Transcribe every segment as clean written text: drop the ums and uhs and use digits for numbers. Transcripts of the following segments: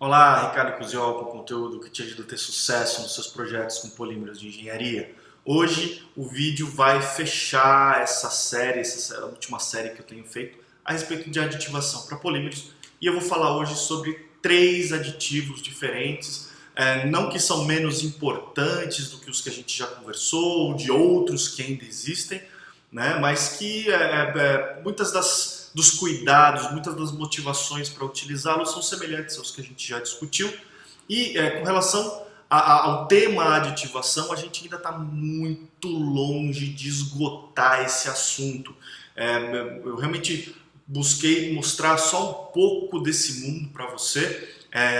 Olá, Ricardo Cusiol, com conteúdo que te ajuda a ter sucesso nos seus projetos com polímeros de engenharia. Hoje o vídeo vai fechar essa série, essa última série que eu tenho feito a respeito de aditivação para polímeros, e eu vou falar hoje sobre 3 aditivos diferentes, não que são menos importantes do que os que a gente já conversou, ou de outros que ainda existem, né, mas que muitas dos cuidados, muitas das motivações para utilizá-los são semelhantes aos que a gente já discutiu. E com relação ao tema aditivação, a gente ainda está muito longe de esgotar esse assunto. Eu realmente busquei mostrar só um pouco desse mundo para você,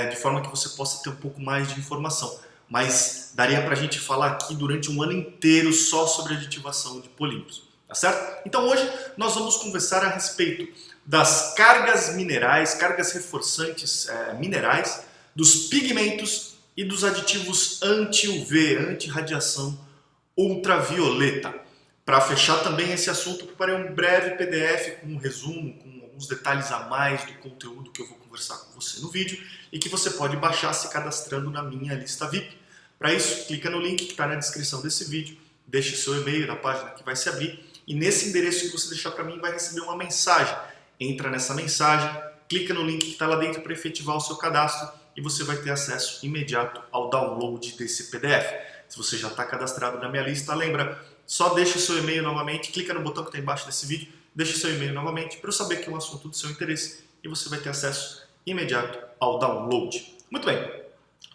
de forma que você possa ter um pouco mais de informação. Mas daria para a gente falar aqui durante um ano inteiro só sobre aditivação de polímeros. Tá certo? Então hoje nós vamos conversar a respeito das cargas minerais, cargas reforçantes minerais, dos pigmentos e dos aditivos anti-UV, anti-radiação ultravioleta. Para fechar também esse assunto, preparei um breve PDF com um resumo, com alguns detalhes a mais do conteúdo que eu vou conversar com você no vídeo e que você pode baixar se cadastrando na minha lista VIP. Para isso, clica no link que está na descrição desse vídeo, deixe seu e-mail na página que vai se abrir e nesse endereço que você deixar para mim vai receber uma mensagem. Entra nessa mensagem, clica no link que está lá dentro para efetivar o seu cadastro e você vai ter acesso imediato ao download desse PDF. Se você já está cadastrado na minha lista, lembra, só deixa o seu e-mail novamente, clica no botão que está embaixo desse vídeo, deixa o seu e-mail novamente para eu saber que é um assunto do seu interesse e você vai ter acesso imediato ao download. Muito bem,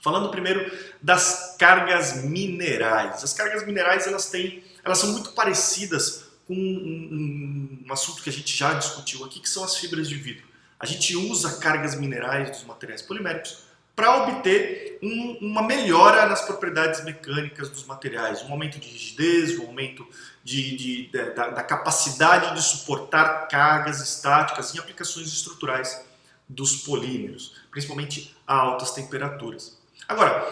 falando primeiro das cargas minerais. As cargas minerais elas são muito parecidas com um assunto que a gente já discutiu aqui, que são as fibras de vidro. A gente usa cargas minerais dos materiais poliméricos para obter uma melhora nas propriedades mecânicas dos materiais, um aumento de rigidez, um aumento da capacidade de suportar cargas estáticas em aplicações estruturais dos polímeros, principalmente a altas temperaturas. Agora,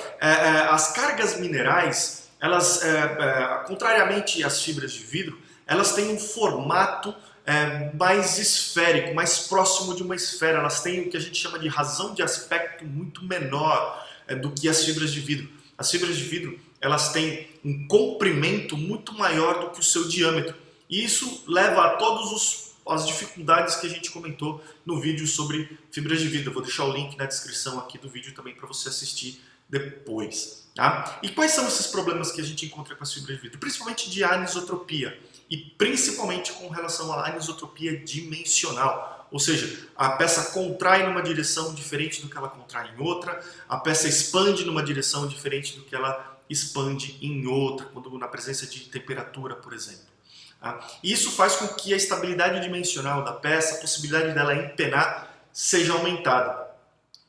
as cargas minerais, elas, contrariamente às fibras de vidro, elas têm um formato mais esférico, mais próximo de uma esfera. Elas têm o que a gente chama de razão de aspecto muito menor do que as fibras de vidro. As fibras de vidro elas têm um comprimento muito maior do que o seu diâmetro. E isso leva a todas as dificuldades que a gente comentou no vídeo sobre fibras de vidro. Eu vou deixar o link na descrição aqui do vídeo também para você assistir depois. Tá? E quais são esses problemas que a gente encontra com as fibras de vidro? Principalmente de anisotropia. E principalmente com relação à anisotropia dimensional, ou seja, a peça contrai numa direção diferente do que ela contrai em outra, a peça expande numa direção diferente do que ela expande em outra, quando na presença de temperatura, por exemplo. E isso faz com que a estabilidade dimensional da peça, a possibilidade dela empenar, seja aumentada.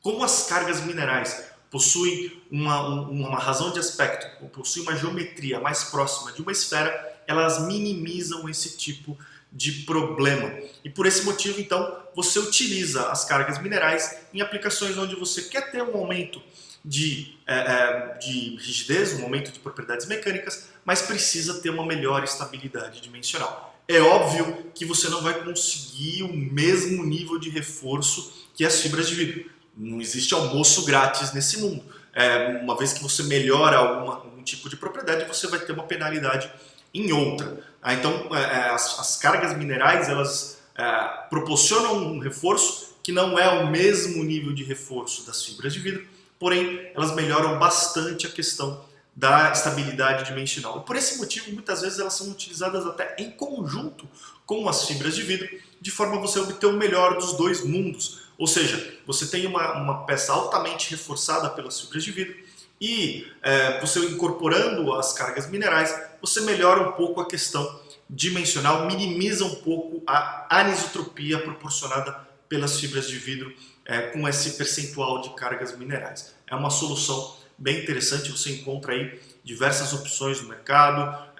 Como as cargas minerais possuem uma razão de aspecto, ou possuem uma geometria mais próxima de uma esfera, elas minimizam esse tipo de problema. E por esse motivo, então, você utiliza as cargas minerais em aplicações onde você quer ter um aumento de rigidez, um aumento de propriedades mecânicas, mas precisa ter uma melhor estabilidade dimensional. É óbvio que você não vai conseguir o mesmo nível de reforço que as fibras de vidro. Não existe almoço grátis nesse mundo. Uma vez que você melhora algum tipo de propriedade, você vai ter uma penalidade em outra. Então, as cargas minerais elas proporcionam um reforço que não é o mesmo nível de reforço das fibras de vidro, porém, elas melhoram bastante a questão da estabilidade dimensional. E por esse motivo, muitas vezes elas são utilizadas até em conjunto com as fibras de vidro, de forma a você obter o melhor dos dois mundos. Ou seja, você tem uma peça altamente reforçada pelas fibras de vidro e você incorporando as cargas minerais, você melhora um pouco a questão dimensional, minimiza um pouco a anisotropia proporcionada pelas fibras de vidro com esse percentual de cargas minerais. É uma solução bem interessante, você encontra aí diversas opções no mercado,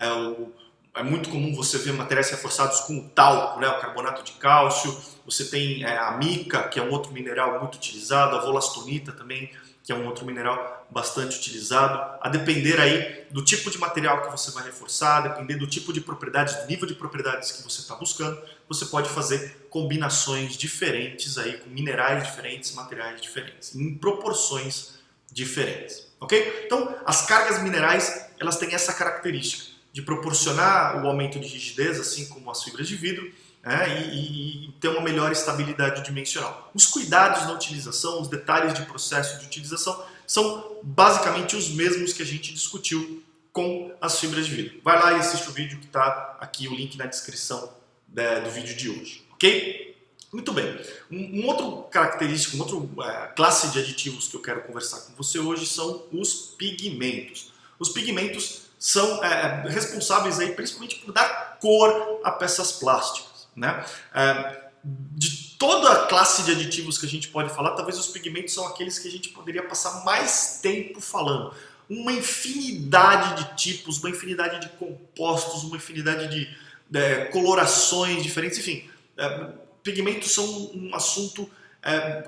é muito comum você ver materiais reforçados com o talco, né, o carbonato de cálcio. Você tem a mica, que é um outro mineral muito utilizado, a volastonita também, que é um outro mineral bastante utilizado. A depender aí do tipo de material que você vai reforçar, a depender do tipo de propriedades, do nível de propriedades que você está buscando, você pode fazer combinações diferentes aí, com minerais diferentes, materiais diferentes, em proporções diferentes, ok? Então, as cargas minerais, elas têm essa característica de proporcionar o aumento de rigidez, assim como as fibras de vidro, e ter uma melhor estabilidade dimensional. Os cuidados na utilização, os detalhes de processo de utilização são basicamente os mesmos que a gente discutiu com as fibras de vidro. Vai lá e assiste o vídeo que está aqui, o link na descrição do vídeo de hoje, ok? Muito bem. Um outro característico, uma outra classe de aditivos que eu quero conversar com você hoje são os pigmentos. Os pigmentos são responsáveis aí, principalmente por dar cor a peças plásticas, né? De toda a classe de aditivos que a gente pode falar, talvez os pigmentos são aqueles que a gente poderia passar mais tempo falando. Uma infinidade de tipos, uma infinidade de compostos, uma infinidade de colorações diferentes, enfim. Pigmentos são um assunto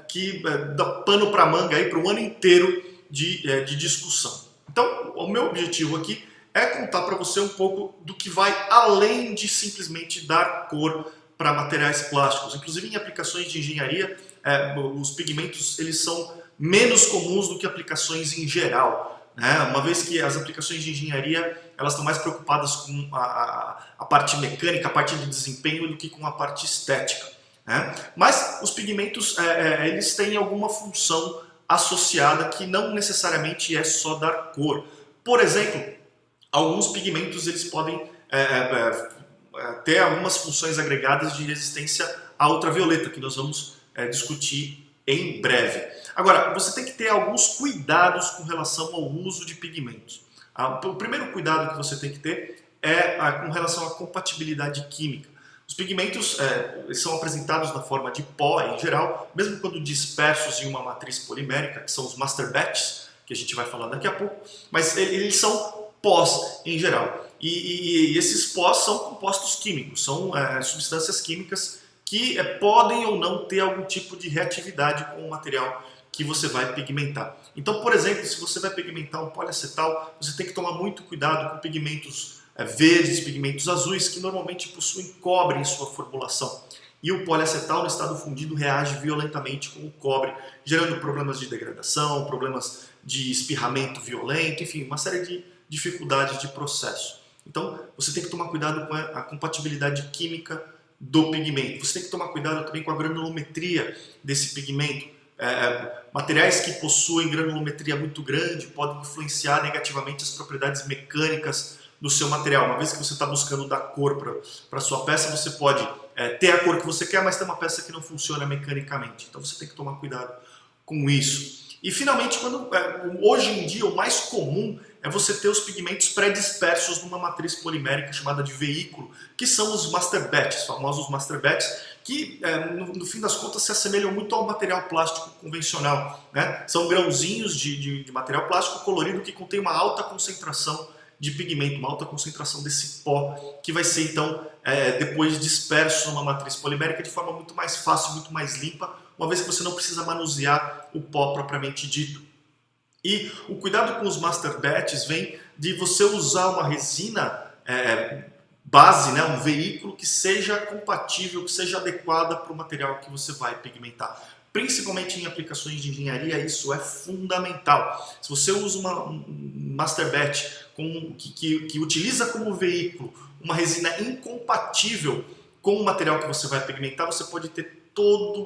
que dá pano para manga aí para um ano inteiro de discussão. Então, o meu objetivo aqui é contar para você um pouco do que vai além de simplesmente dar cor para materiais plásticos. Inclusive em aplicações de engenharia, os pigmentos eles são menos comuns do que aplicações em geral, né? Uma vez que as aplicações de engenharia elas estão mais preocupadas com a parte mecânica, a parte de desempenho, do que com a parte estética, né? Mas os pigmentos eles têm alguma função associada que não necessariamente é só dar cor. Por exemplo, alguns pigmentos eles podem ter algumas funções agregadas de resistência à ultravioleta, que nós vamos discutir em breve. Agora, você tem que ter alguns cuidados com relação ao uso de pigmentos. O primeiro cuidado que você tem que ter é com relação à compatibilidade química. Os pigmentos são apresentados na forma de pó em geral, mesmo quando dispersos em uma matriz polimérica, que são os master batches, que a gente vai falar daqui a pouco, mas eles são pós em geral. E esses pós são compostos químicos, são substâncias químicas que podem ou não ter algum tipo de reatividade com o material que você vai pigmentar. Então, por exemplo, se você vai pigmentar um poliacetal, você tem que tomar muito cuidado com pigmentos verdes, pigmentos azuis, que normalmente possuem cobre em sua formulação. E o poliacetal no estado fundido reage violentamente com o cobre, gerando problemas de degradação, problemas de espirramento violento, enfim, uma série de dificuldades de processo. Então, você tem que tomar cuidado com a compatibilidade química do pigmento. Você tem que tomar cuidado também com a granulometria desse pigmento. Materiais que possuem granulometria muito grande podem influenciar negativamente as propriedades mecânicas do seu material. Uma vez que você está buscando dar cor para a sua peça, você pode ter a cor que você quer, mas ter uma peça que não funciona mecanicamente. Então você tem que tomar cuidado com isso. E finalmente, hoje em dia o mais comum é você ter os pigmentos pré-dispersos numa matriz polimérica chamada de veículo, que são os master batches, famosos master batches, que no fim das contas se assemelham muito ao material plástico convencional, né? São grãozinhos de material plástico colorido que contém uma alta concentração de pigmento, uma alta concentração desse pó, que vai ser então depois disperso numa matriz polimérica de forma muito mais fácil, muito mais limpa, uma vez que você não precisa manusear o pó propriamente dito. E o cuidado com os master batches vem de você usar uma resina base, né, um veículo que seja compatível, que seja adequada para o material que você vai pigmentar. Principalmente em aplicações de engenharia, isso é fundamental. Se você usa um master batch que utiliza como veículo uma resina incompatível com o material que você vai pigmentar, você pode ter toda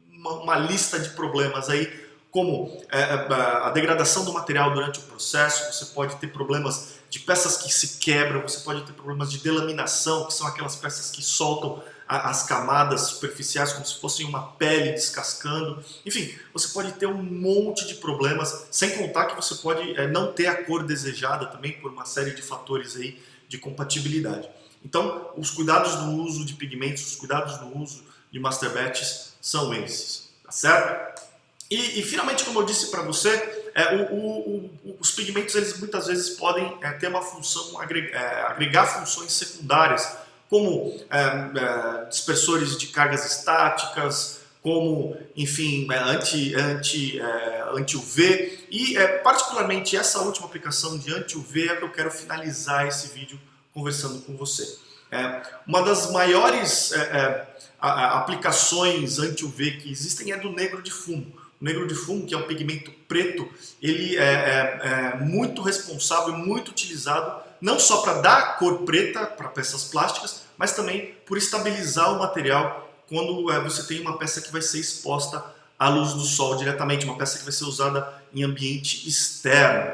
uma lista de problemas aí, como a degradação do material durante o processo. Você pode ter problemas de peças que se quebram, você pode ter problemas de delaminação, que são aquelas peças que soltam as camadas superficiais como se fossem uma pele descascando. Enfim, você pode ter um monte de problemas, sem contar que você pode não ter a cor desejada também por uma série de fatores aí de compatibilidade. Então, os cuidados no uso de pigmentos, os cuidados no uso de master batches são esses, tá certo? E finalmente, como eu disse para você, os pigmentos eles muitas vezes podem ter uma função, agregar funções secundárias, como dispersores de cargas estáticas, como, enfim, anti-UV. E particularmente essa última aplicação de anti-UV é que eu quero finalizar esse vídeo conversando com você. Uma das maiores aplicações anti-UV que existem é do negro de fumo. O negro de fumo, que é um pigmento preto, ele é muito responsável, muito utilizado, não só para dar cor preta para peças plásticas, mas também por estabilizar o material quando você tem uma peça que vai ser exposta à luz do sol diretamente, uma peça que vai ser usada em ambiente externo.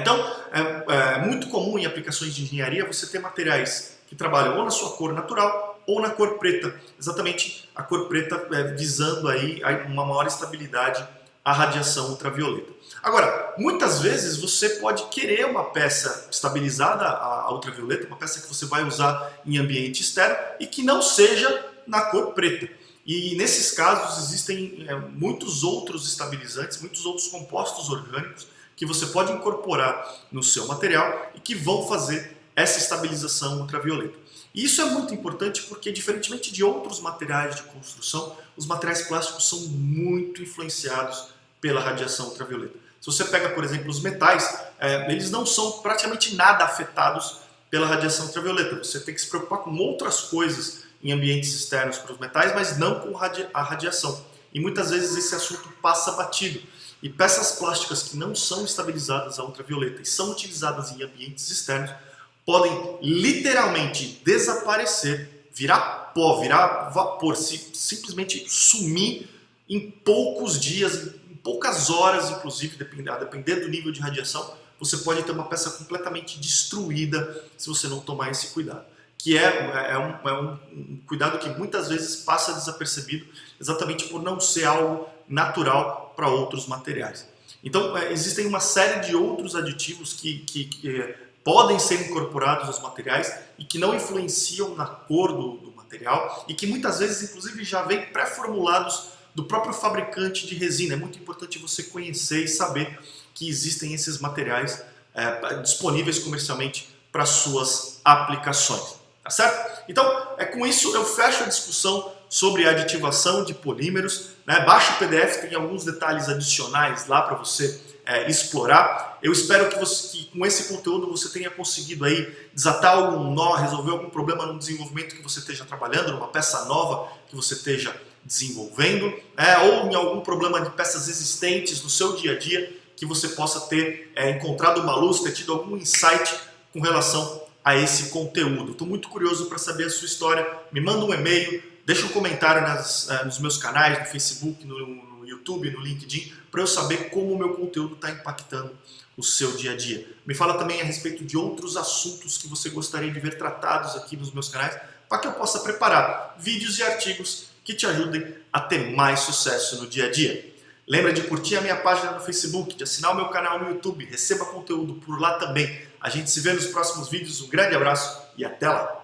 Então, é muito comum em aplicações de engenharia você ter materiais que trabalham ou na sua cor natural ou na cor preta, exatamente a cor preta visando aí uma maior estabilidade à radiação ultravioleta. Agora, muitas vezes você pode querer uma peça estabilizada à ultravioleta, uma peça que você vai usar em ambiente externo e que não seja na cor preta. E nesses casos existem muitos outros estabilizantes, muitos outros compostos orgânicos que você pode incorporar no seu material e que vão fazer essa estabilização ultravioleta. E isso é muito importante porque, diferentemente de outros materiais de construção, os materiais plásticos são muito influenciados pela radiação ultravioleta. Se você pega, por exemplo, os metais, eles não são praticamente nada afetados pela radiação ultravioleta. Você tem que se preocupar com outras coisas em ambientes externos para os metais, mas não com a radiação. E muitas vezes esse assunto passa batido. E peças plásticas que não são estabilizadas à ultravioleta e são utilizadas em ambientes externos podem literalmente desaparecer, virar pó, virar vapor, simplesmente sumir em poucos dias, em poucas horas, inclusive, a depender do nível de radiação, você pode ter uma peça completamente destruída se você não tomar esse cuidado. Que é um cuidado que muitas vezes passa desapercebido, exatamente por não ser algo natural para outros materiais. Então, existem uma série de outros aditivos que podem ser incorporados aos materiais e que não influenciam na cor do material e que muitas vezes, inclusive, já vêm pré-formulados do próprio fabricante de resina. É muito importante você conhecer e saber que existem esses materiais disponíveis comercialmente para suas aplicações. Tá certo? Então, com isso eu fecho a discussão sobre a aditivação de polímeros. Baixa o PDF, tem alguns detalhes adicionais lá para você explorar. Eu espero que com esse conteúdo você tenha conseguido aí desatar algum nó, resolver algum problema no desenvolvimento que você esteja trabalhando, numa peça nova que você esteja desenvolvendo, ou em algum problema de peças existentes no seu dia a dia que você possa ter encontrado uma luz, ter tido algum insight com relação a esse conteúdo. Estou muito curioso para saber a sua história. Me manda um e-mail, deixa um comentário nos meus canais, no Facebook, no YouTube, no LinkedIn, para eu saber como o meu conteúdo está impactando o seu dia a dia. Me fala também a respeito de outros assuntos que você gostaria de ver tratados aqui nos meus canais, para que eu possa preparar vídeos e artigos que te ajudem a ter mais sucesso no dia a dia. Lembra de curtir a minha página no Facebook, de assinar o meu canal no YouTube, receba conteúdo por lá também. A gente se vê nos próximos vídeos, um grande abraço e até lá!